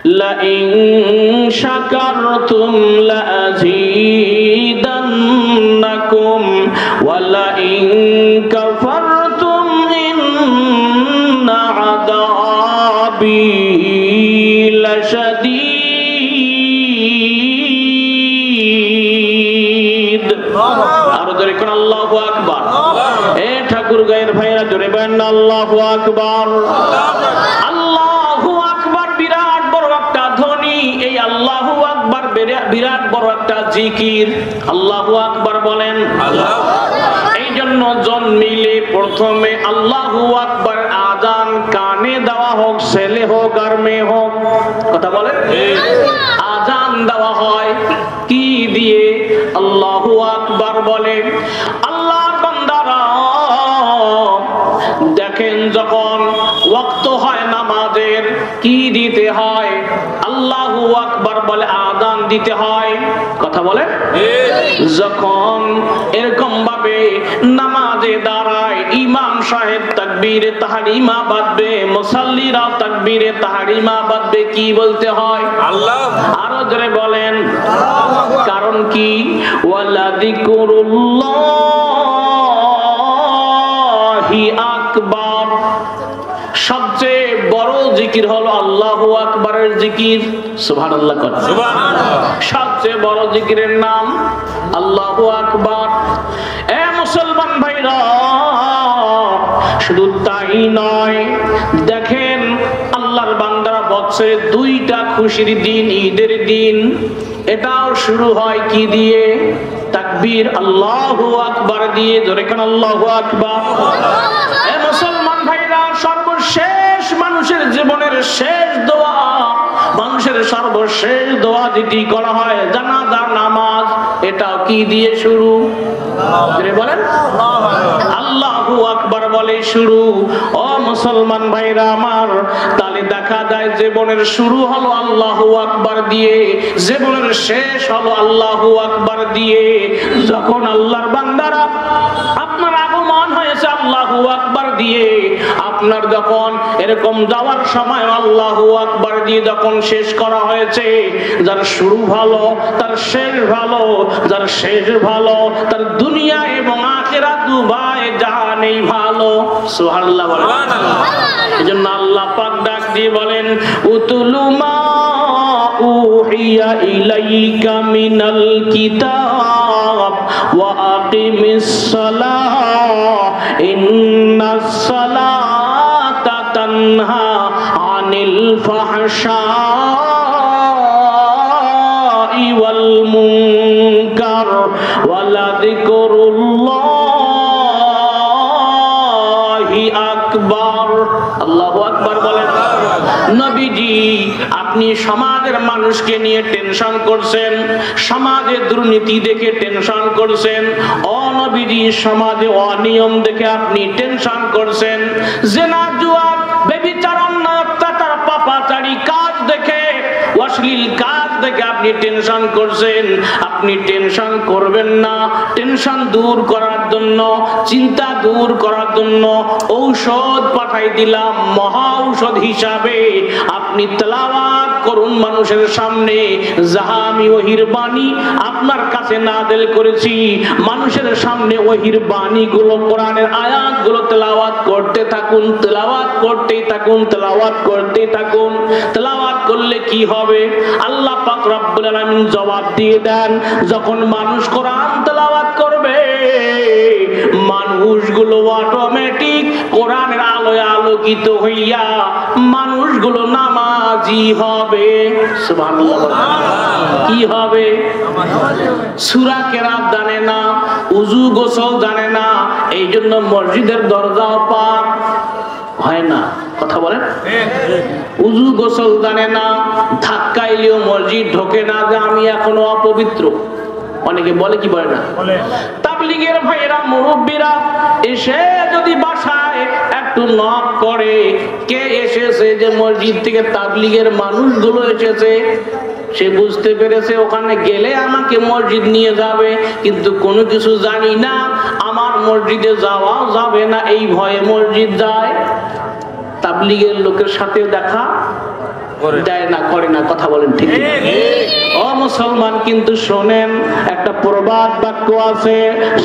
Line শাকারতুম লাযীদান্নাকুম ওয়া line কাফারতুম ইন্না আযাবি লাশাদীদ। আর জোরে কোন আল্লাহু আকবার। এ ঠাকুর গায়ের ভাইরা জোরে বলেন আল্লাহু আকবার। আল্লাহু আকবার বিরাট বড় একটা ধ্বনি। এই আল্লাহু আকবার বিরাট বড় একটা জিকির। আল্লাহু আকবার বলেন। এই জন্য জন্মিলে প্রথমে আল্লাহু আকবার আযান কানে দেওয়া হোক, ছেলে হোক আর মেয়ে হোক। কথা বলেন। আযান দেওয়া হয় কি দিয়ে? আল্লাহু আকবার বলে। আল্লাহর বান্দারা দেখেন, যখন ওয়াক্ত হয় নামাজের কি দিতে হয়? আল্লাহু আকবার বলে আযান দিতে হয়। কথা বলে। যখন এরকম ভাবে নামাজে দাঁড়ায়, ইমাম সাহেব তাকবীরে তাহরিমা বাঁধবে, মুসাল্লিরা তাকবীরে তাহরিমা বাঁধবে, কি বলতে হয়? আল্লাহ। আরো জোরে বলেন। কারণ কি? ওয়ালা যিকরুল্লাহি আকবার। সবচেয়ে বড় জিকির হলো আল্লাহু আকবারের জিকির। সুবহানাল্লাহ। সুবহানাল্লাহ। সবচেয়ে বড় জিকিরের নাম আল্লাহু আকবার। এ মুসলমান ভাইরা, শুধু তাই নয়, দেখেন আল্লাহর বান্দারা বছরে দুইটা খুশির দিন, ঈদের দিন, এটাও শুরু হয় কি দিয়ে? তাকবীর আল্লাহু আকবার দিয়ে। জোরে কোন আল্লাহু আকবার। এ মুসলমান ভাইরা, সর্বশেষ মানুষের জীবনের শেষ দোয়া, মানুষের সর্বশেষ দোয়া যেটি করা হয় জানাজার নামাজ, এটাও কি দিয়ে শুরু? বলেন। আল্লাহু আকবার বলে শুরু। ও মুসলমান ভাইরা আমার, তাহলে দেখা যায় জীবনের শুরু হলো আল্লাহু আকবার দিয়ে, জীবনের শেষ হলো আল্লাহু আকবার দিয়ে। যখন আল্লাহর বান্দারা, আপনার আগমন হয়েছে আল্লাহু আকবার দিয়ে, আপনার যখন এরকম যাওয়ার সময় আল্লাহু আকবার দিয়ে যখন শেষ করা হয়েছে, যার শুরু ভালো তার শেষ ভালো, যার শেষ ভালো তার দুনিয়া এবং আখিরাত উভয় জাহানেই ভালো। সুবহানাল্লাহ বলেন। এজন্য আল্লাহ পাক ডাক দিয়ে বলেন, উতুলু মা উহিয়া ইলাইকা মিনাল কিতাব ওয়া আকিমিস সালাহ ইন্নাস সালাতা তানহা আনিল ফাহশাই ওয়াল মুনকার ওয়ালা যিকরুল্লাহি আকবার। আল্লাহু আকবার বলেন। নবীজি, আপনি সমাজের মানুষকে নিয়ে টেনশন করছেন, সমাজে দুর্নীতি দেখে টেনশন করছেন। ও নবীজি, সমাজে অনিয়ম দেখে আপনি টেনশন করছেন, জিনা জুয়া ব্যভিচার অন্যায় অত্যাচার পাপাচারী কাজ দেখে, অশ্লীল কাজ দেখে আপনি টেনশন করছেন। আপনি টেনশন করবেন না। টেনশন দূর করার জন্য, চিন্তা দূর করার জন্য ঔষধ পাঠাই দিলাম মহা ঔষধ হিসাবে। আপনি তেলাওয়াত করুন মানুষের সামনে, যাহা আমি ওহির বাণী আপনার কাছে নাযিল করেছি, মানুষের সামনে ওহির বাণীগুলো, কোরআনের আয়াতগুলো তেলাওয়াত করতে থাকুন, তেলাওয়াত করতেই থাকুন, তেলাওয়াত করতেই থাকুন। তেলাওয়াত করলে কি হবে? আল্লাহ পাক রব্বুল আলামিন জবাব দিয়ে দেন, যখন মানুষ কোরআন তেলাওয়াত করবে, মানুষগুলো অটোমেটিক কোরআনের আলোয় আলোকিত হইয়া মানুষগুলো নামাজি হবে। সুবহানাল্লাহ। কি হবে? সূরা কেরাত জানে না, উযু গোসল জানে না, এই জন্য মসজিদের দরজাও পার হয় না। কথা বলেন। উযু গোসল জানে না, ধাক্কাইলেও মসজিদ ঢোকে না, যে আমি এখনো অপবিত্র। অনেকে বলে কি বলে না? তাবলীগের ভাইরা, মুরব্বীরা এসে যদি বাসায় একটু নক করে, কে এসেছে, যে মসজিদ থেকে তাবলীগের মানুষগুলো এসেছে, সে বুঝতে পেরেছে ওখানে গেলে আমাকে মসজিদ নিয়ে যাবে, কিন্তু কোনো কিছু জানি না, আমার মসজিদে যাওয়াও যাবে না, এই ভয়ে মসজিদ যায়। তাবলীগের লোকের সাথে দেখা দেয় না, করে না। কথা বলেন ঠিক কি? ও মুসলমান, কিন্তু শোনেন, একটা প্রবাদ বাক্য আছে,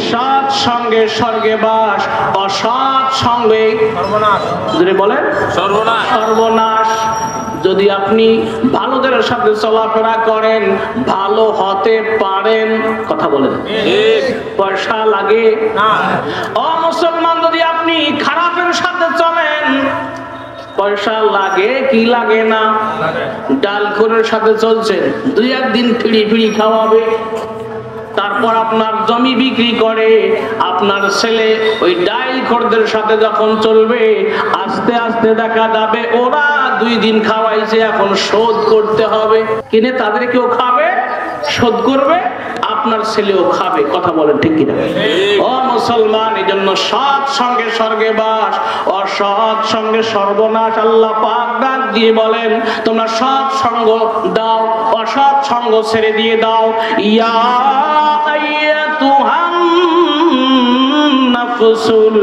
সৎ সঙ্গে স্বর্গে বাস, অসৎ সঙ্গে সর্বনাশ। যদি বলেন সর্বনাশ, সর্বনাশ। যদি আপনি ভালোদের সাথে চলাফেরা করেন, ভালো হতে পারেন। কথা বলেন, পয়সা লাগে না। ও মুসলমান, যদি আপনি খারাপের সাথে চলেন, পয়সা লাগে কি লাগে না? ডাল খোরের সাথে চলছেন, দুই একদিন ফিরি ফিরি খাওয়াবে, তারপর আপনার জমি বিক্রি করে আপনার ছেলে ওই ডাইল খোরদের সাথে যখন চলবে, আস্তে আস্তে দেখা যাবে ওরা 2 দিন খাওয়াইছে, এখন শোধ করতে হবে। কিনে তাদের কেউ খাবে, শোধ করবে, আপনার ছেলেও খাবে। কথা বলেন ঠিক কিনা? ও মুসলমান, এই জন্য সৎ সঙ্গে স্বর্গে বাস, অসৎ সঙ্গে সর্বনাশ। আল্লাহ পাক ডাক দিয়ে বলেন, তোমরা সৎ সঙ্গ দাও, অসৎ সঙ্গ ছেড়ে দিয়ে দাও। ইয়া আইয়াতুহান নাফসুল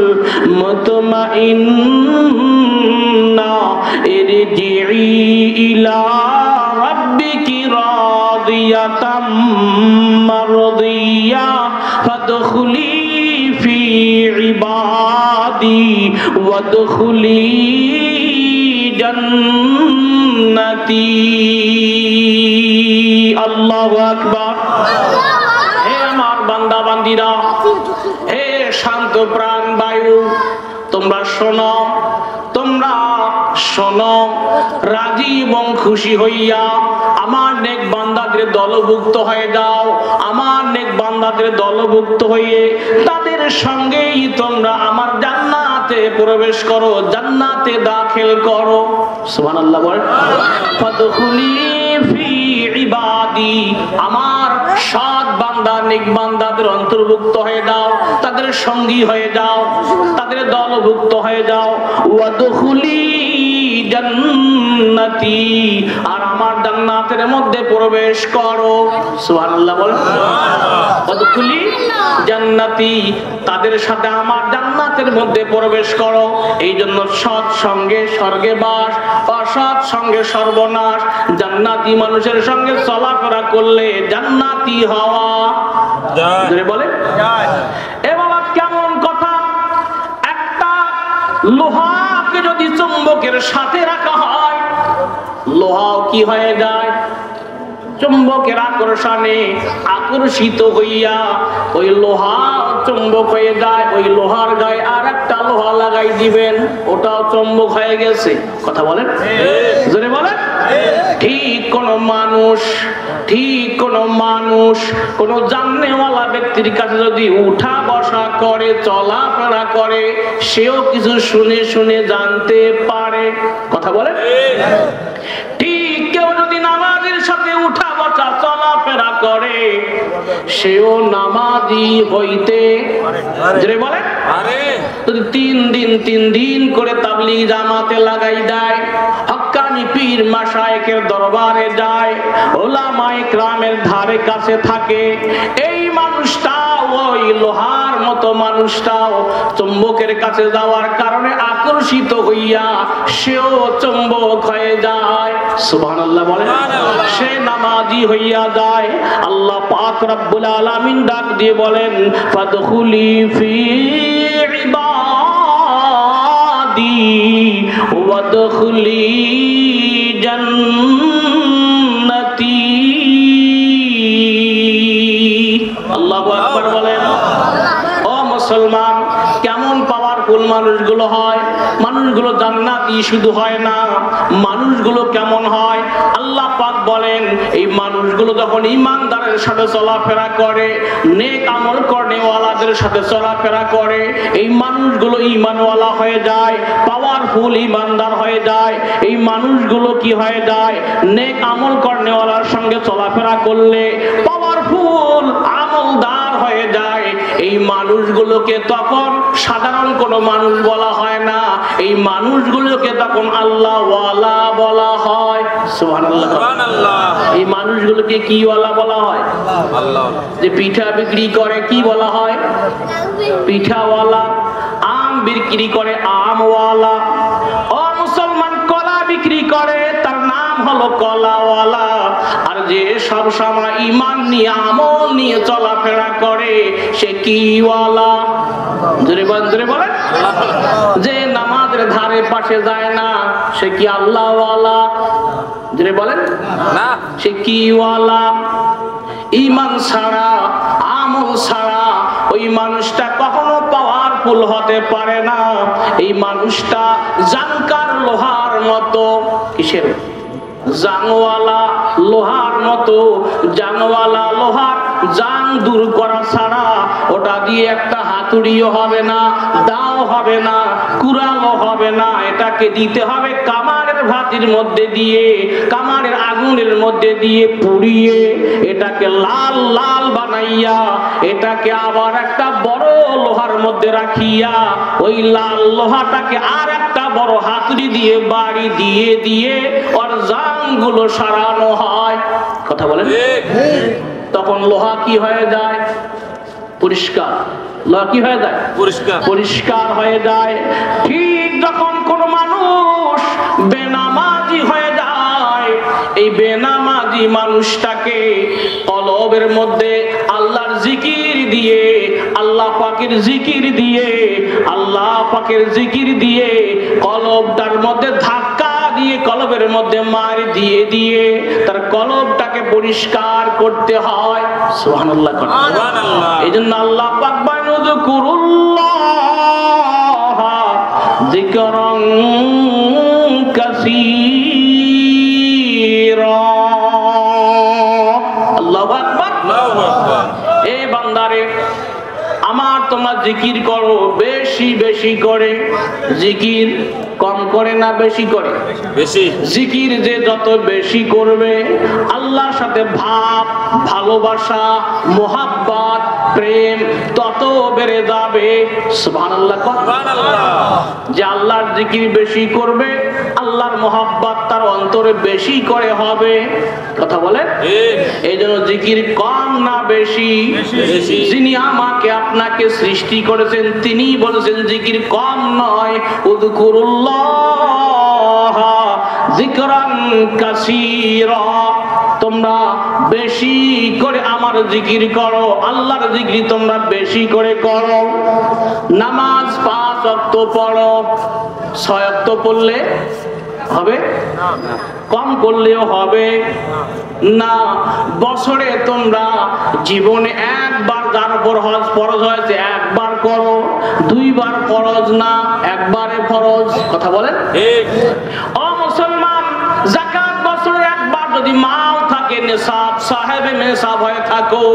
মুতমাইন্না ইরজিই ইলা রাব্বিকি রাদিয়াতাম মারদিয়া ফাদখুলি ফি ইবাদি ওয়াদখুলি জান্নাতি। আল্লাহু আকবার। হে আমার বান্দা বান্দীরা, হে শান্ত প্রাণ বায়ু, তোমরা শোনো, তোমরা শোনো, রাজি এবং খুশি হইয়া আমার নেক বান্দাদের দলভুক্ত হয়ে যাও। আমার নেক বান্দাদের দলভুক্ত হয়ে তাদের সঙ্গেই তোমরা আমার জান্নাতে প্রবেশ করো, জান্নাতে দাখিল করো। সুবহানাল্লাহ বলেন। ফাদখুলি ফি ইবাদি, আমার সৎ বান্দা নেক বান্দাদের অন্তর্ভুক্ত হয়ে যাও, তাদের সঙ্গী হয়ে যাও, তাদের দলভুক্ত হয়ে যাও। ওয়াদখুলি জান্নাতি, আর আমার জান্নাতের মধ্যে প্রবেশ করো। সুবহানাল্লাহ বলেন। ওয়াদখুলি জান্নাতি, তাদের সাথে আমার জান্নাতের মধ্যে প্রবেশ করো। এই জন্য সৎ সঙ্গে স্বর্গে বাস, অসৎ সঙ্গে সর্বনাশ। জান্নাতি মানুষের সঙ্গে চলাফেরা করলে জান্নাতি হওয়া যায়। বলে এ বাবা, কেমন কথা! একটা লোহাকে যদি চুম্বকের সাথে রাখা হয়, লোহাও কি হয়ে যায়? চুম্বকের আকর্ষণে আকর্ষিত হইয়া ওই লোহা চুম্বক হয়ে যায়। ওই লোহার গায়ে আর একটা লোহা লাগাই দিবেন, ওটাও চুম্বক হয়ে গেছে। কথা বলেন, জোরে বলেন। ঠিক কোন মানুষ কোন জাননেওয়ালা ব্যক্তির কাছে যদি উঠা বসা করে, চলাফেরা করে, সেও কিছু শুনে শুনে জানতে পারে। কথা বলেন। ঠিক কেউ যদি নামাজের সাথে উঠা বসা চলাফেরা করে, সেও নামাজি হইতে বলে। যদি 3 দিন করে তাবলীগ জামাতে লাগাই দেয়, হক্কানি পীর মাশায়েখের দরবারে যায়, উলামায়ে কেরামের ধারে কাছে থাকে, এই মানুষটাও ওই লোহার মতো মানুষটাও চুম্বকের কাছে যাওয়ার কারণে আকর্ষিত হইয়া সেও চুম্বক হয়ে যায়। সুবহানাল্লাহ বলেন। সে নামাজি হইয়া যায়। আল্লাহ পাক রব্বুল আলামিন ডাক দিয়ে বলেন, ফাদখুলি ফি ইবাদি ওয়াদখুলি জান্নাতি। আল্লাহু আকবার বলেন। ও মুসলমান, কেমন পাওয়ারফুল মানুষগুলো হয়! মানুষগুলো জান্নাতি শুধু হয় না, মানুষগুলো কেমন হয় আল্লাহ পাক বলেন, এই মানুষগুলো যখন ঈমানদারের সাথে চলাফেরা করে, নেক আমল করেওয়ালাদের সাথে চলাফেরা করে, এই মানুষগুলো ঈমানওয়ালা হয়ে যায়, পাওয়ারফুল ঈমানদার হয়ে যায়। এই মানুষগুলো কি হয়ে যায়? নেক আমল করেওয়ালার সঙ্গে চলাফেরা করলে পাওয়ারফুল আমলদার হয়ে যায়। এই মানুষগুলোকে তখন সাধারণ কোনো মানুষ বলা হয় না, এই মানুষগুলোকে তখন আল্লাহওয়ালা বলা হয়। সুবহানাল্লাহ। এই মানুষগুলোকে কি ওয়ালা বলা হয়? যে পিঠা বিক্রি করে কি বলা হয়? পিঠাওয়ালা। আম বিক্রি করে আমওয়ালা। ও মুসলমান, কলা বিক্রি করে তার নাম হলো কলাওয়ালা। আর যে সব সময় ঈমান নিয়ে আমল নিয়ে চলাফেরা করে সে কিওয়ালা? জোরে বলেন। যে নামাজের ধারে পাশে যায় না সে কি আল্লাহওয়ালা? জোরে বলেন না, সে কিওয়ালা? ঈমান ছাড়া আমল ছাড়া ওই মানুষটা কখনো পাওয়ারফুল হতে পারে না। এই মানুষটা জানকার লোহার মতো। কিসের? জাংওয়ালা লোহার মতো। জাংওয়ালা লোহার জাং দূর করা ছাড়া ওটা দিয়ে একটা হাতুড়িও হবে না, দাও হবে না, কুড়ালও হবে না। এটাকে দিতে হবে কামারের ভাতির মধ্যে দিয়ে, কামারের আগুনের মধ্যে দিয়ে পুড়িয়ে এটাকে লাল লাল বানাইয়া এটাকে আবার একটা বড় লোহার মধ্যে রাখিয়া ওই লাল লোহাটাকে আর একটা বড় হাতুড়ি দিয়ে বাড়ি দিয়ে দিয়ে ওর জাংগুলো সারানো হয়। কথা বলেন। তখন লোহা কি হয়ে যায়? পরিষ্কার। লোহা কি হয়ে যায়? পরিষ্কার হয়ে যায়। ঠিক যখন কোন মানুষ বেনামাজি হয়ে যায়, এই বেনামাজি মানুষটাকে কলবের মধ্যে আল্লাহর জিকির দিয়ে, আল্লাহ পাকের জিকির দিয়ে, আল্লাহ পাকের জিকির দিয়ে কলবটার মধ্যে ধাক্কা দিয়ে, কলবের মধ্যে মার দিয়ে দিয়ে তার কলবটাকে পরিষ্কার করতে হয়। সুবহানাল্লাহ। এইজন্য আল্লাহ পাক বায়ুযকুরুল্লাহ যিকরান কাসীরা। আল্লাহু আকবার। এ বান্দারে আমার তোমরা জিকির করো বেশি বেশি করে। জিকির কম করে না বেশি করে? বেশি। জিকির যে যত বেশি করবে আল্লাহর সাথে ভাব, ভালোবাসা, মোহাব্বত, প্রেম তত বেড়ে যাবে। সুবহানাল্লাহ। যে আল্লাহর জিকির বেশি করবে আল্লাহর মোহাব্বত তার অন্তরে বেশি করে হবে। কথা বলে। এই জন্য জিকির কম না বেশি? যিনি আমাকে আপনাকে সৃষ্টি করেছেন তিনি বলেছেন জিকির কম নয়। উযকুরুল্লাহ যিকরান কাসীরা। তোমরা বেশি করে আমার জিকির করো, আল্লাহর জিকির তোমরা বেশি করে করো। নামাজ 5 ওয়াক্ত পড়ো। 6 ওয়াক্ত পড়লে হবে? কম করলেও হবে না। বছরে তোমরা জীবনে একবার যার উপর হজ ফরজ হয়েছে একবার করো, 2 বার ফরজ না, একবারে ফরজ। কথা বলেন। ও মুসলমান, যাকাত বছরে একবার যদি মাল থাকে, নিসাব সাহেবে নিসাব হয়ে থাকো,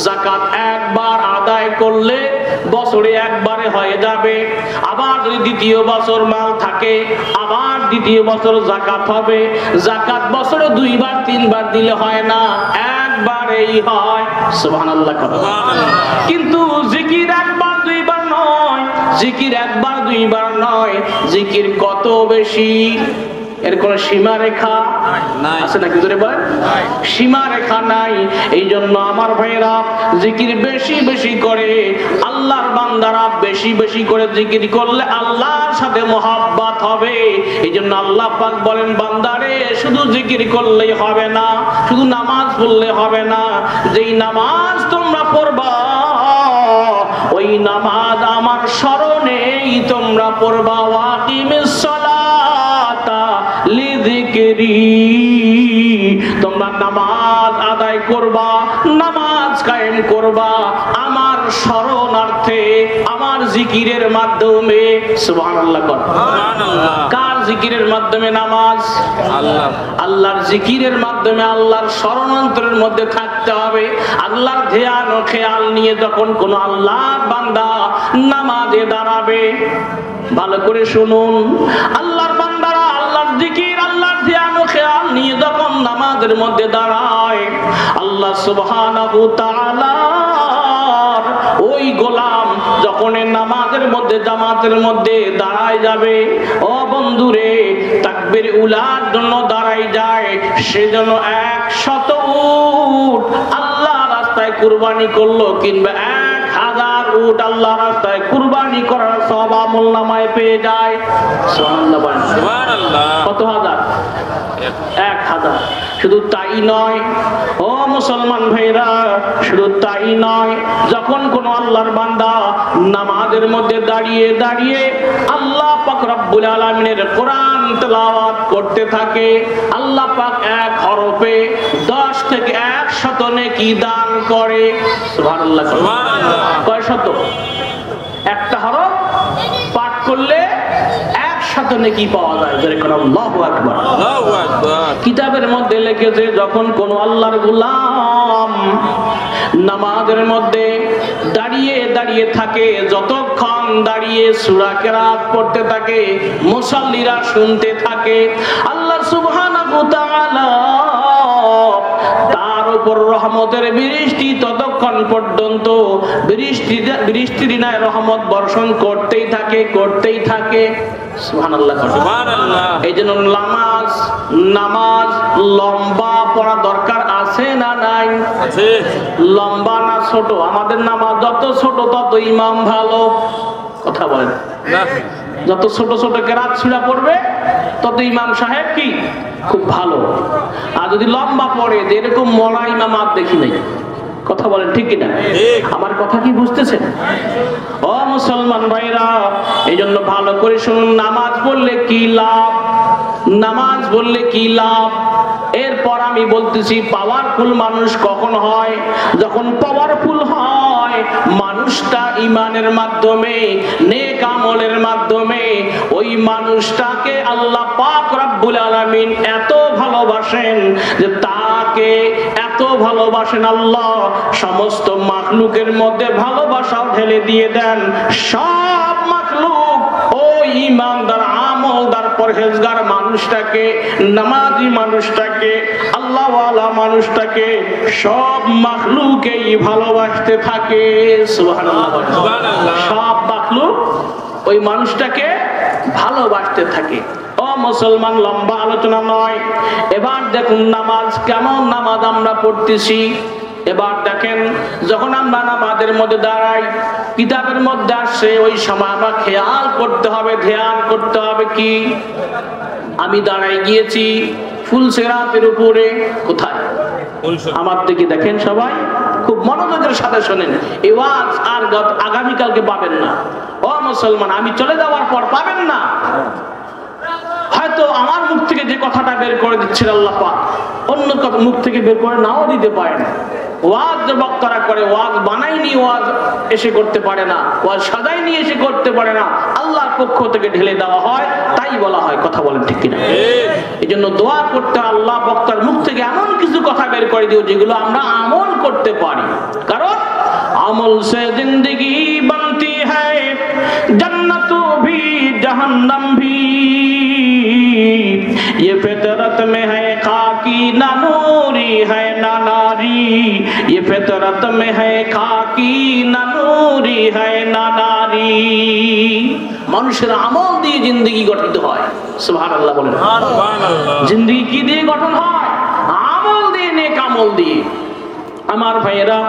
যাকাত একবার আদায় করলে বছরে একবারে হয়ে যাবে। আবার যদি দ্বিতীয় বছর মাল থাকে আবার দ্বিতীয় বছর যাকাত হবে। যাকাত বছরে 2 বার 3 বার দিলে হয় না, একবারেই হয়। সুবহানাল্লাহ। কিন্তু জিকির একবার 2 বার নয়, জিকির একবার 2 বার নয়, জিকির কত বেশি। এর কোন সীমা রেখা আছে নাকি? জোরে বলেন। সীমা রেখা নাই। এই জন্য আমার ভাইরা জিকির বেশি বেশি করে। আল্লাহর বান্দারা বেশি বেশি করে জিকির করলে আল্লাহর সাথে মহব্বত হবে। এই জন্য আল্লাহ পাক বলেন, বান্দারে শুধু জিকির করলেই হবে না, শুধু নামাজ পড়লে হবে না। যেই নামাজ তোমরা পড়বা ওই নামাজ আমার স্মরণেই তোমরা পড়বা। ওয়াকিমিস সালাতা লিযিকরি। তোমরা নামাজ আদায় করবা, নামাজ কায়েম করবা আমার স্মরণার্থে, আমার জিকিরের মাধ্যমে। সুবহানাল্লাহ। কার জিকিরের মাধ্যমে? নামাজ। আল্লাহর জিকিরের মাধ্যমে আল্লাহর স্মরণ অন্তরের মধ্যে থাকতে হবে। আল্লাহর ধ্যান ও খেয়াল নিয়ে যখন কোন আল্লাহর বান্দা নামাজে দাঁড়াবে, ভালো করে শুনুন, আল্লাহর বান্দারা আল্লাহর জিকির, আল্লাহর ধ্যান ও খেয়াল নিয়ে যখন নামাজের মধ্যে দাঁড়ায়, আল্লাহ সুবহানাহু তাআলা ওই গোলাম যখন নামাজের মধ্যে জামাতের মধ্যে দাঁড়ায় যাবে, ও বন্ধুরে তাকবীর উলার জন্য দাঁড়ায় যায়, সেজন্য 100 উট আল্লাহ রাস্তায় কুরবানি করলো, কিংবা 1000 উট আল্লাহ রাস্তায় কুরবানি করার সওয়াব আমলনামায় পেয়ে যায়। সুবহানাল্লাহ। কত হাজার? 1000। শুধু তাই নয় ও মুসলমান ভাইরা, শুধু তাই নয়, যখন কোন আল্লাহর বান্দা নামাজের মধ্যে দাঁড়িয়ে দাঁড়িয়ে আল্লাহ পাক রব্বুল আলামিনের কোরআন তেলাওয়াত করতে থাকে, আল্লাহ পাক এক হরফে 10 থেকে 100 নেকি দান করে। সুবহানাল্লাহ। কয় শত? একটা হরফ পাঠ করলে 100 নেকি পাওয়া যায়। আল্লাহু আকবার। কিতাবের মধ্যে লিখেছে যখন কোন আল্লাহর গোলাম নামাজের মধ্যে দাঁড়িয়ে দাঁড়িয়ে থাকে, যতক্ষণ দাঁড়িয়ে সূরা কেরাত পড়তে থাকে, মুসাল্লিরা শুনতে থাকে, আল্লাহ সুবহানাহু ওয়া তাআলা তার উপর রহমতের বৃষ্টি ততক্ষণ পর্যন্ত বৃষ্টি দিনায় রহমত বর্ষণ করতেই থাকে, করতেই থাকে। সুবহানাল্লাহ, সুবহানাল্লাহ। এইজন্য নামাজ লম্বা পড়া দরকার আছে না নাই? আছে। লম্বা না ছোট? আমাদের নামাজ যত ছোট তত ইমাম ভালো। কথা বলেন না? যত ছোট ছোট কেরাত সূরা পড়বে তত ইমাম সাহেব কি খুব ভালো। আর যদি লম্বা পড়ে, যে এরকম মরা ইমাম আর দেখি নাই। কথা বলেন ঠিক কিনা? আমার কথা কি বুঝতেছেন? ও মুসলমান ভাইরা, এই জন্য ভালো করে শুনুন, নামাজ পড়লে কি লাভ, নামাজ পড়লে কি লাভ। এরপর আমি বলতেছি পাওয়ারফুল মানুষ কখন হয়? যখন পাওয়ারফুল হয় মানুষটা ইমানের মাধ্যমে, নেক আমলের মাধ্যমে, ওই মানুষটাকে আল্লাহ পাক রব্বুল আলামিন এত ভালোবাসেন যে তাকে এত ভালোবাসেন আল্লাহ, সমস্ত মাখলুকের মধ্যে ভালোবাসাও ঢেলে দিয়ে দেন। সব মাখলুক ওই ইমানদার, আমলদার, পরহেজগার মানুষটাকে, নামাজি মানুষটাকে, আল্লাহওয়ালা মানুষটাকে সব মাখলুকেই ভালোবাসতে থাকে। সুবহানাল্লাহ, সুবহানাল্লাহ। সব মাখলুক ওই মানুষটাকে ভালোবাসতে থাকে। ও মুসলমান, লম্বা আলোচনা নয়। এবার দেখুন নামাজ কেমন নামাজ আমরা পড়তেছি। এবার দেখেন, যখন আমরা নামাজের মধ্যে দাঁড়াই, কিতাবের মধ্যে আসে ওই সময় আমরা খেয়াল করতে হবে, ধ্যান করতে হবে কি আমি দাঁড়াই গিয়েছি ফুলসিরাতের উপরে। কোথায়? আমার দিকে দেখেন সবাই, খুব মনোযোগের সাথে শোনেন। এই ওয়াজ আর আগামীকালকে পাবেন না। ও মুসলমান, আমি চলে যাওয়ার পর পাবেন না। হয়তো আমার মুখ থেকে যে কথাটা বের করে দিচ্ছেন আল্লাহ পাক অন্য কথা মুখ থেকে বের করে নাও দিতে পারেন। ওয়াজ যে বক্তারা করে, ওয়াজ বানাইনি, ওয়াজ এসে করতে পারে না, ওয়াজ সাজাই নিয়ে এসে করতে পারে না, আল্লাহর পক্ষ থেকে ঢেলে দেওয়া হয়, তাই বলা হয়। কথা বলেন ঠিক কিনা? এই জন্য দোয়া করতে আল্লাহ বক্তার মুখ থেকে এমন কিছু কথা বের করে দিও যেগুলো আমরা আমল করতে পারি। কারণ আমল সে জিন্দগি বনতি হ্যায়, জন্নত ভি জাহান্নাম ভি, ये फितरत में है खाकी ना नूरी है ना नारी, ये फितरत में है खाकी ना नूरी है ना नारी। মানুষের আমল দিয়ে জিন্দেগি গঠিত হয়। সুবহানাল্লাহ বলেন। সুবহানাল্লাহ। জিন্দেগি কি দিয়ে গঠন হয়? আমল দিয়ে, নেক আমল দিয়ে। আমার ভাইয়েরা,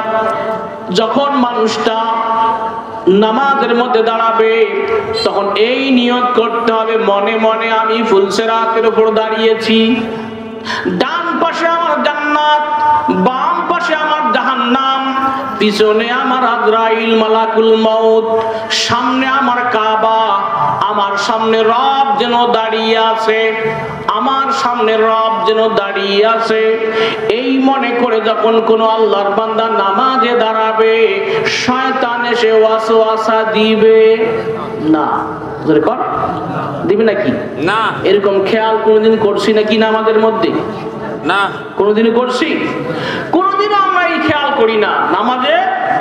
যখন মানুষটা নামাজের মধ্যে দাঁড়াবে তখন এই নিয়ত করতে হবে মনে মনে, আমি ফুলসিরাতের উপর দাঁড়িয়েছি, ডান পাশে আমার জান্নাত, বাম পাশে আমার জাহান্নাম, পিছনে আমার আজরাইল মালাকুল মউত, সামনে আমার কাবা, আমার সামনে রব যেন দাঁড়িয়ে আছে, আমার সামনে রব যেন দাঁড়িয়ে আছে। এই মনে করে যখন কোন আল্লাহর বান্দা নামাজে দাঁড়াবে, শয়তান এসে ওয়াসওয়াসা দিবে না। দিবে নাকি? না। এরকম খেয়াল কোনদিন করছি নাকি নামাজের মধ্যে? না। কোনদিন করছি? কোনদিনও আমরা এই খেয়াল করি না। নামাজে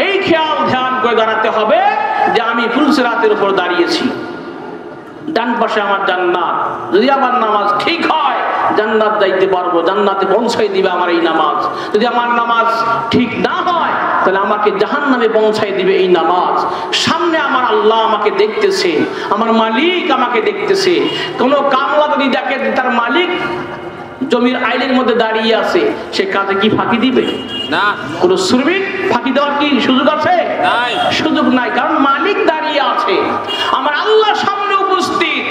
এই খেয়াল ধ্যান করে দাঁড়াতে হবে যে আমি ফুলসিরাতের উপর দাঁড়িয়েছি, ডান পাশে আমার জান্নাত। যদি আমার নামাজ ঠিক হয় জান্নাত যাইতে পারবো, জান্নাতে পৌঁছাই দিবে আমার এই নামাজ। যদি আমার নামাজ ঠিক না হয় তাহলে আমাকে জাহান্নামে পৌঁছাই দিবে এই নামাজ। সামনে আমার আল্লাহ আমাকে দেখতেছে, আমার মালিক আমাকে দেখতেছে। কোনো কামলা যদি দেখে তার মালিক জমির আইলের মধ্যে দাঁড়িয়ে আছে, সে কাজে কি ফাঁকি দিবে? না, কোন শ্রমিক ফাঁকি দেওয়ার কি সুযোগ আছে? সুযোগ নাই, কারণ মালিক দাঁড়িয়ে আছে, আমার আল্লাহর সামনে উপস্থিত।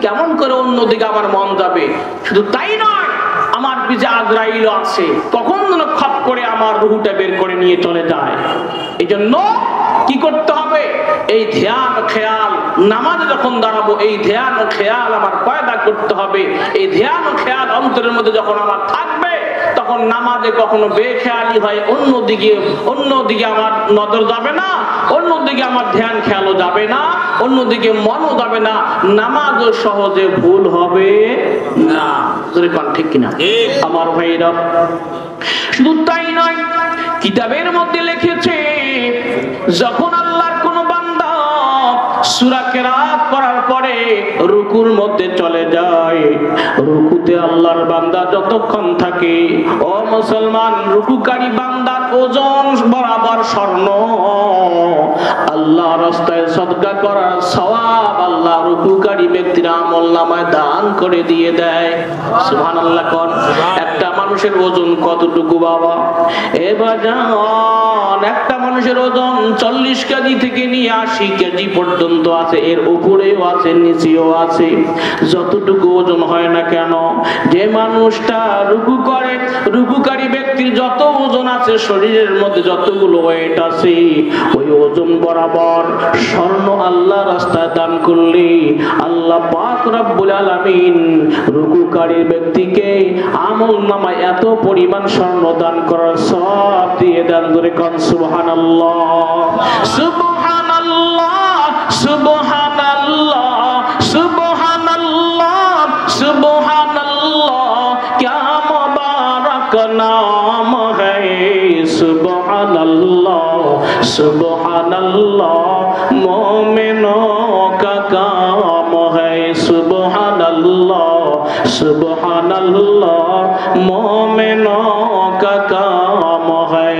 কেমন করে অন্যদিকে আমার মন যাবে? শুধু তাই নয়, আমার পিছে আজরাইল আছে, কখন যেন খপ করে আমার রুহটা বের করে নিয়ে চলে যায়। এই জন্য কি করতে হবে? এই ধ্যান খেয়াল, নামাজে যখন দাঁড়াবো এই ধ্যান ও খেয়াল আমার পয়দা করতে হবে। এই ধ্যান ও খেয়াল অন্তরের মধ্যে যখন আমার থাকবে, তখন নামাজে কখনো বেখেয়ালি হয় অন্যদিকে আমার নজর যাবে না, অন্যদিকে আমার ধ্যান খেয়ালও যাবে না, অন্যদিকে মনও যাবে না, নামাজও সহজে ভুল হবে না। ঠিক কিনা আমার ভাইরা? শুধু তাই নয়, কিতাবের মধ্যে লিখেছে যখন আল্লাহর কোন বান্দা সূরা কিরাত করার পরে রুকুর মধ্যে চলে যায়, রুকুতে আল্লাহর বান্দা যতক্ষণ থাকে, ও মুসলমান, রুকুকারী বান্দার ওজন বরাবর স্বর্ণ। আল্লাহ রাস্তায় সদকা করার সওয়াব আল্লাহ রুকুকারী ব্যক্তির আমলনামায় দান করে দিয়ে দেয়। সুবহানাল্লাহ কোন। একটা মানুষের ওজন কতটুকু বাবা? এবার জান, একটা মানুষের ওজন 40 কেজি থেকে নিয়ে 80 কেজি পর্যন্ত আছে, এর উপরেও আছে, নিচেও আছে। যতটুকু ওজন হয় না কেন, যে মানুষটা রুকু করে, রুকুকারী ব্যক্তির যত ওজন আছে, শরীরের মধ্যে যতগুলো ওয়েট আছে, ওই ওজন বরাবর স্বর্ণ আল্লাহ রাস্তায় দান করলে আল্লাহ পাক রব্বুল আলামিন রুকুকারী ব্যক্তিকে আমলনামায় এত পরিমাণ স্বর্ণ দান করার সওয়াব দিয়ে দেন। ধরে কোন সুবহানাল্লাহ, সুবহানাল্লাহ, সুবহানাল্লাহ, সুবহানাল্লাহ, সুবহানাল্লাহ, क्या मुबारक नाम है, सुबहानल्लाह, सुबहानल्लाह, मोमिनों का काम है, सुबहानल्लाह, सुबहानल्लाह, मोमिनों का काम है।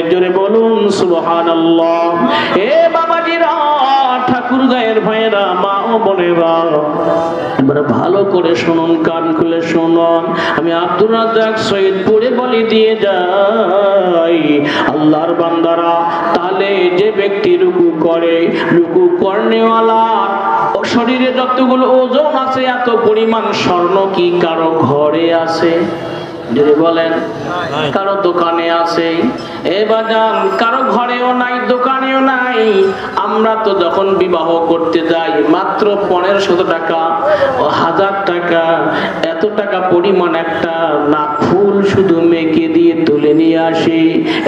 जोरे बोलूं सुबहानल्लाह। ए बाबाजीरा, ঠাকুর গায়ের ভাইরা, মা ও বোনেরা, এবারে ভালো করে শুনুন, কান খুলে শুনুন। আমি আব্দুর রাজ্জাক সৈয়দ পড়ে বলি দিয়ে যাই, আল্লাহর বান্দারা, তাহলে যে ব্যক্তি রুকু করে, রুকু করনেওয়ালা শরীরে যতগুলো ওজন আছে, এত পরিমাণ স্বর্ণ কি কারো ঘরে আছে? যদি বলেন কারো দোকানে আছে? এবার যান, কারো ঘরেও নাই, দোকানেও নাই। আমরা তো যখন বিবাহ করতে যাই, মাত্র 1500 টাকা ও 1000 টাকা, এত টাকা পরিমাণ একটা নাক ফুল শুধু মেকে দিয়ে তুলে নিয়ে আসি,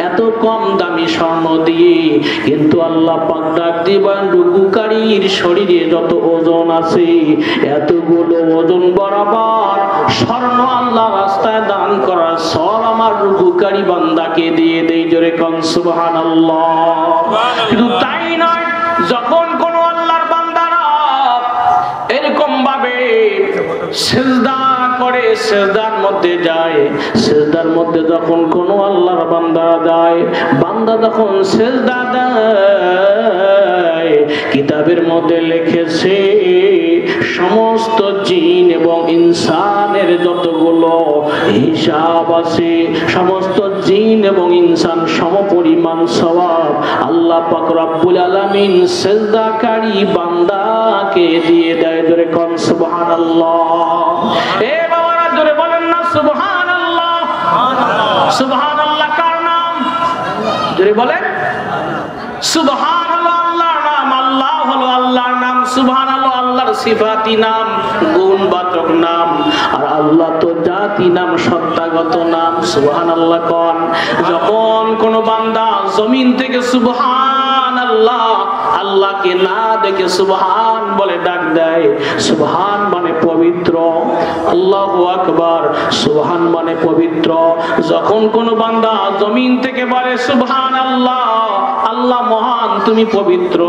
এত কম দামি স্বর্ণ দিয়ে। কিন্তু আল্লাহ পাক ডাক দিবেন, রুকুকারীর শরীরে যত ওজন আছে, এতগুলো ওজন বরাবর স্বর্ণ আল্লাহ রাস্তায় দান করার সওয়াব আমার রুকুকারী বান্দাকে দিয়ে দেই। জোরে কোন সুবহানাল্লাহ। শুধু তাই নয়, যখন কোন আল্লাহর বান্দারা এরকম ভাবে সিজদা করে, সিজদার মধ্যে যায়, সিজদার মধ্যে যখন কোন আল্লাহর বান্দারা যায়, বান্দা যখন সিজদা দেয়, কিতাবের মধ্যে লিখেছে সমস্ত জিন এবং ইনসানের যতগুলো হিসাব আছে, সমস্ত জিন এবং ইনসান সমপরিমাণ সওয়াব আল্লাহ পাক রব্বুল আলামিন সিজদাকারী বান্দাকে দিয়ে দেয়। জোরে কোন সুবহানাল্লাহ। এ বাবারা, জোরে বলেন না সুবহানাল্লাহ। সুবহানাল্লাহ কার নাম? জোরে বলেন। সুবহান হলো আল্লাহর নাম, আল্লাহ হলো আল্লাহর নাম, সুবহান হলো আল্লাহর সিফাতি নাম, গুণবাচক নাম, আর আল্লাহ তো জাতি নাম, সত্তাগত নাম। সুবহানাল্লাহ কোন। যখন কোন বান্দা জমিন থেকে সুবহানাল্লাহ, আল্লাহকে না দেখে সুবহান বলে ডাক দেয়, সুবহান মানে পবিত্র, আল্লাহু আকবার, সুবহান মানে পবিত্র। যখন কোন বান্দা জমিন থেকে বলে সুবহানাল্লাহ, আল্লাহ মহান, তুমি পবিত্র,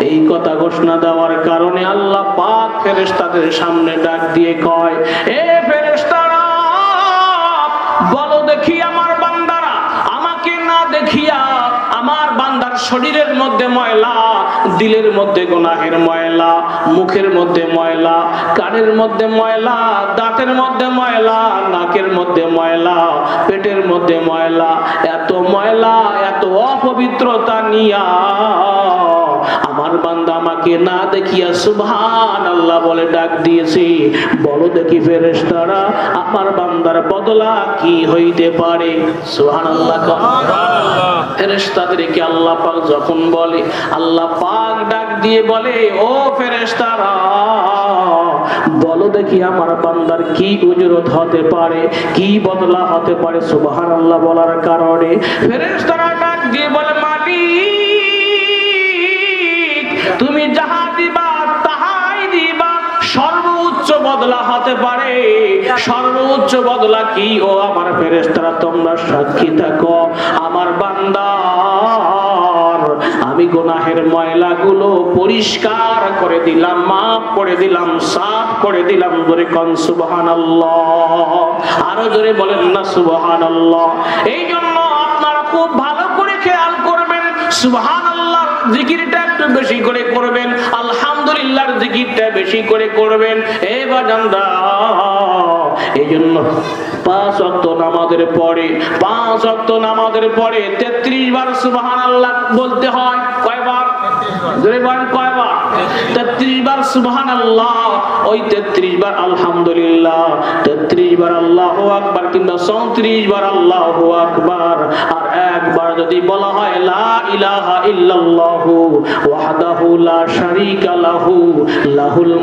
এই কথা ঘোষণা দেওয়ার কারণে আল্লাহ পাক ফেরেশতাদের সামনে ডাক দিয়ে কয়, এ ফেরেশতারা, বলো দেখি আমার বান্দারা আমাকে না দেখিয়া আমার বান্দার শরীরের মধ্যে ময়লা, দিলের মধ্যে গুনাহের ময়লা, মুখের মধ্যে ময়লা, কানের মধ্যে ময়লা, দাঁতের মধ্যে ময়লা, নাকের মধ্যে ময়লা, পেটের মধ্যে ময়লা, এত ময়লা, এত অপবিত্রতা নিয়া আমার বান্দা আমাকে না দেখিয়া সুবহানাল্লাহ বলে ডাক দিয়েছে। বলো দেখি ফেরেশতারা, আমার বান্দার বদলা কি হইতে পারে? সুবহানাল্লাহ। ফেরেশতাদেরকে আল্লাহ পাক যখন বলে, আল্লাহ পাক ডাক দিয়ে বলে, ও ফেরেশতারা বলো দেখি আমার বান্দার কি উজরত হতে পারে, কি বদলা হতে পারে? সুবহানাল্লাহ বলার কারণে ফেরেশতারা ডাক দিয়ে বলে, মালিক তুমি যাহা দিবা তাহাই দিবা, সর্বোচ্চ বদলা হতে পারে। সর্বোচ্চ বদলা কি? ও আমার ফেরেশতারা তোমরা সাক্ষী থাকো, আমার বান্দার আমি গুনাহের ময়লাগুলো পরিষ্কার করে দিলাম, মাফ করে দিলাম, সাফ করে দিলাম। জোরে কোন সুবহানাল্লাহ, আরো জোরে বলেন না সুবহানাল্লাহ। এই জন্য আপনারা খুব ভালো করে খেয়াল করবেন, সুবহানাল্লাহ জিকিরটা একটু বেশি করে করবেন, আলহামদুলিল্লাহর জিকিরটা বেশি করে করবেন। এই বাজানরা এই জন্য 5 ওয়াক্ত নামাজের পরে 5 ওয়াক্ত নামাজের পরে 33 বার সুবহানাল্লাহ বলতে হয়। কয়বার? জোরে বলেন কয়বার? 33 বার সুবহানাল্লাহ, ওই 33 বার আলহামদুলিল্লাহ, 33 বার আল্লাহু আকবার, কিংবা 34 বার আল্লাহু আকবার। আর একবার যদি বলা হয় লা ইলাহা ইল্লাল্লাহু ওয়াহদাহু লা শারীকা লাহু লাহুল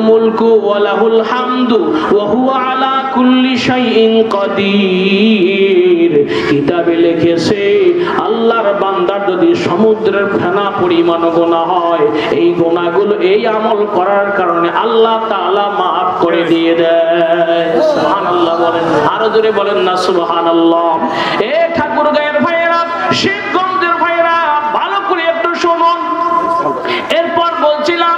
মুলকু ওয়া লাহুল হামদু ওয়া হুয়া আলা কুল্লি শাইইন কাদির। কিতাবে লিখেছে আল্লাহর বান্দার যদি সমুদ্রের ফেনা পরিমাণ গুনাহ হয়, এই গুনাহগুলো এই আমল করার কারণে আল্লাহ তাআলা maaf করে দিয়ে দেয়। সুবহানাল্লাহ বলেন, আরো জোরে বলেন না সুবহানাল্লাহ। এ ঠাকুরগাঁয়ের ভাইয়েরা, শিবগঞ্জের ভাইয়েরা, ভালো করে একটু শুনুন। এরপর বলছিলাম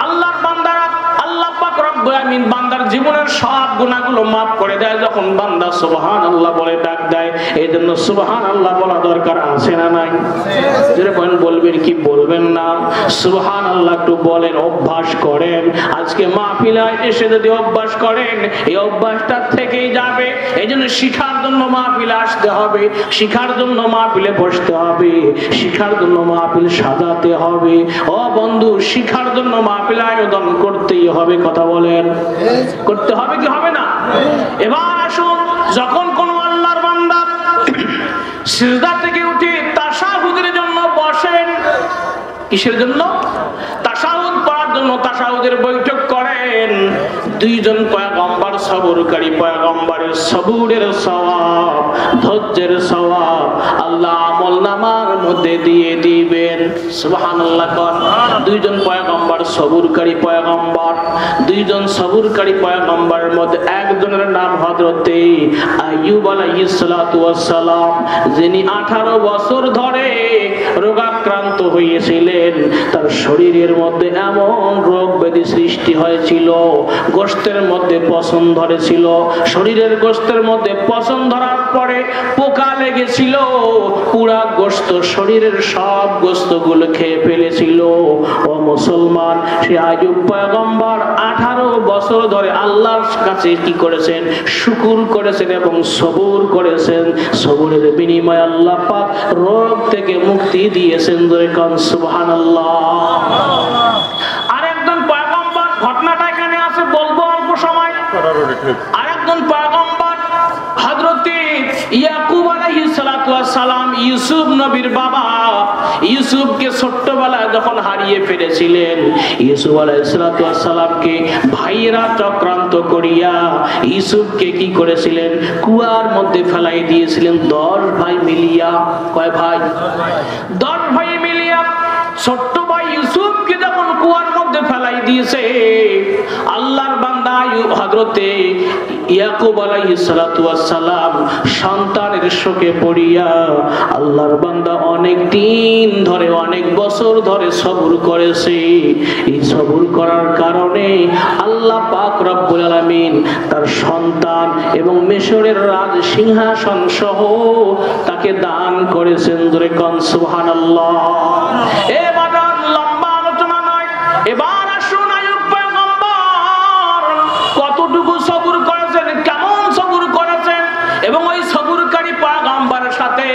আল্লাহর বান্দারা, আল্লাহ পাক রব্বুল আমিন বান্দার জীবনের সব গুনাহগুলো maaf করে দেয় যখন বান্দা সুবহানাল্লাহ বলে ডাক দেয়। এজন্য সুবহানাল্লাহ বলা দরকার আছে না নাই? যারা বলবেন কি বলবেন না? সুবহানাল্লাহ একটু বলেন, অভ্যাস করেন। আজকে মাহফিলে এসে যদি অভ্যাস করেন, এই অভ্যাসটা থেকেই যাবে। এজন্য শিখার জন্য মাহফিলে আসতে হবে, শিখার জন্য মাহফিলে বসতে হবে, শিখার জন্য মাহফিল সাজাতে হবে। ও বন্ধু, শিখার জন্য মাহফিল আয়োজন করতেই হবে। কথা বলেন, করতে হবে কি হবে না? এবার আসুন, যখন কোন আল্লাহর বান্দা সিজদা থেকে উঠে তাশাহুদের জন্য বসেন, কিসের জন্য? তাশাহুদ পড়ার জন্য তাশাহুদের বৈঠক করেন। দুইজন পয়গম্বর সবরকারী পয়গম্বরের সবুরের সওয়াব, ধৈর্যের সওয়াব আল্লাহ আমলনামার মধ্যে দিয়ে দিবেন। সুবহানাল্লাহ। দুইজন পয়গম্বর সবুরকারী পয়গম্বর, দুইজন সবুরকারী পয়গম্বরের মধ্যে একজনের নাম হযরতে আইয়ুব আলাইহিস সালাতু ওয়াস সালাম, যিনি 18 বছর ধরে রোগাক্রান্ত হয়েছিলেন। তার শরীরের মধ্যে এমন রোগ ব্যাধি সৃষ্টি হয়েছিল, গোশতের মধ্যে পচন ধরেছিল, শরীরের গোশতের মধ্যে পচন ধরার পরে পোকা লেগেছিল, পুরা গোশত শরীরের সব গোশতগুলো খেয়ে ফেলেছিল। ও মুসলমান, সে আইয়ুব পয়গম্বর 18 বছর ধরে আল্লাহর কাছে কি করেছেন? শুকর করেছেন এবং সবুর করেছেন। সবুরের বিনিময়ে আল্লাহ পাক রোগ থেকে মুক্তি দিয়েছেন। জোরে কান সুবহানাল্লাহ। আরেকজন পয়গম্বর, ঘটনাটা এখানে আছে, বলবো অল্প সময়। আরেকজন পয়গম্বর হযরতে ইয়াকুব আলাইহিস সালাতু ওয়াস সালাম, ইউসুফ নবীর বাবা। ইউসুফকে ছোট্টবেলায় যখন হারিয়ে ফেলেছিলেন, ইউসুফ আলাইহিস সালাতু ওয়াস সালামকে ভাইয়েরা চক্রান্ত করিয়া ইউসুফকে কি করেছিলেন? কুয়ার মধ্যে ফেলাই দিয়েছিলেন। 10 ভাই মিলিয়া, কয় ভাই? 10 ভাই মিলিয়া ছোট্ট ভাই ইউসুফকে যখন কুয়ার মধ্যে ফেলাই দিয়েছে। আল্লাহর বান্দা হযরতে ইয়াকুব আলাইহিস সালাতু ওয়াস সালাম সন্তানের শোকে পড়িয়া আল্লাহর বান্দা অনেক দিন ধরে, অনেক বছর ধরে সবর করেছে। এই সবর করার কারণে আল্লাহ পাক রব্বুল আলামিন তার সন্তান এবং মিশরের রাজ সিংহাসন সহ তাকে দান করেছেন। জোরে কোন সুবহানাল্লাহ। এ বাদান লম্বা আলোচনা নয়, এবার আসুন আইয়ুব পয়গম্বর কতটুকু সবর করেছেন, কেমন সবর করেছেন, এবং ওই সবরকারী পয়গম্বরের সাথে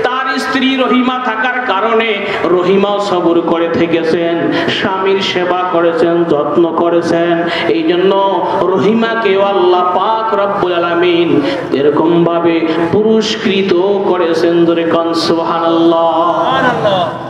তার স্ত্রী রহিমা থাকার কারণে রহিমাও সবর করে থেকেছেন, স্বামীর সেবা করেছেন, যত্ন করেছেন। এই জন্য রহিমাকে আল্লাহ পাক রব্বুল আলামিন এরকম ভাবে পুরস্কৃত করেছেন। জোরে কোন সুবহানাল্লাহ।